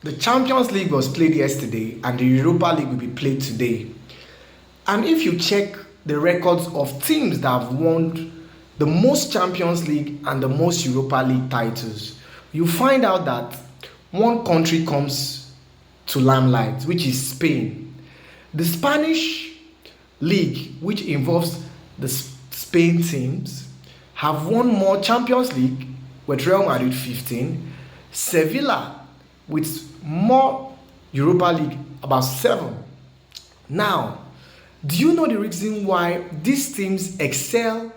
The Champions League was played yesterday and the Europa League will be played today. And if you check the records of teams that have won the most Champions League and the most Europa League titles, you find out that one country comes to limelight, which is Spain. The Spanish league, which involves the Spain teams, have won more Champions League with Real Madrid 15, Sevilla with more Europa League, about 7. Now, do you know the reason why these teams excel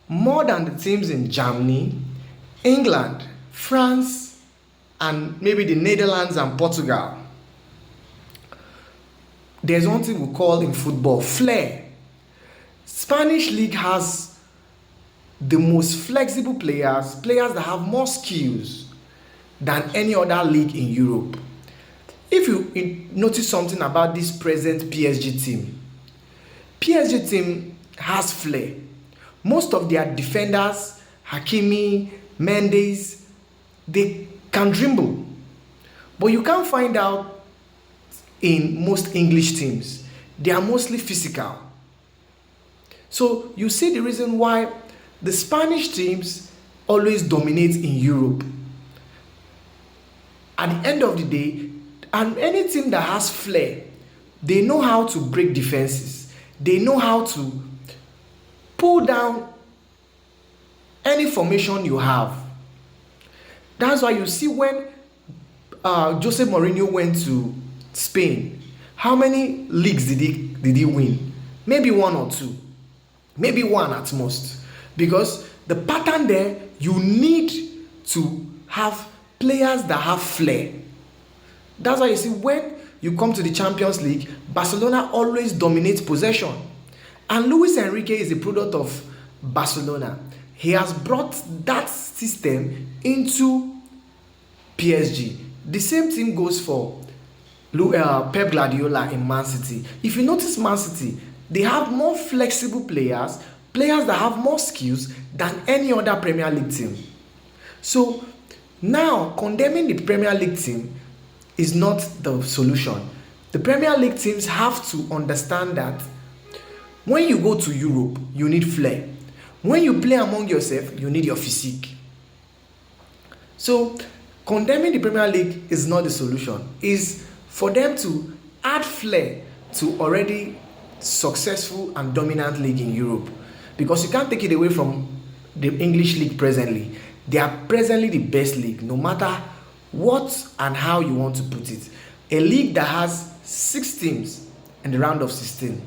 more than the teams in Germany, England, France, and maybe the Netherlands and Portugal? There's one thing we call in football flair. Spanish league has the most flexible players that have more skills than any other league in Europe. If you notice something about this present PSG team has flair. Most of their defenders, Hakimi, Mendes, they can dribble. But you can't find out in most English teams. They are mostly physical. So you see the reason why the Spanish teams always dominate in Europe. At the end of the day, and any team that has flair, they know how to break defenses. They know how to pull down any formation you have. That's why you see when Jose Mourinho went to Spain, how many leagues did he win? Maybe 1 or 2, maybe 1 at most. Because the pattern there, you need to have players that have flair. That's why you see when you come to the Champions League, Barcelona always dominates possession. And Luis Enrique is a product of Barcelona. He has brought that system into PSG. The same thing goes for Pep Guardiola in Man City. If you notice Man City, they have more flexible players that have more skills than any other Premier League team. So now condemning the Premier League team is not the solution. The Premier League teams have to understand that when you go to Europe, you need flair. When you play among yourself, you need your physique. So condemning the Premier League is not the solution. It's for them to add flair to already successful and dominant league in Europe. Because you can't take it away from the English league presently. They are presently the best league, no matter what and how you want to put it. A league that has 6 teams in the round of 16.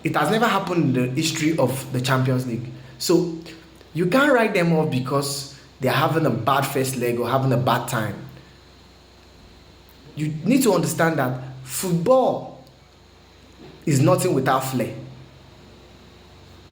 It has never happened in the history of the Champions League. So you can't write them off because they're having a bad first leg or having a bad time. You need to understand that football is nothing without flair.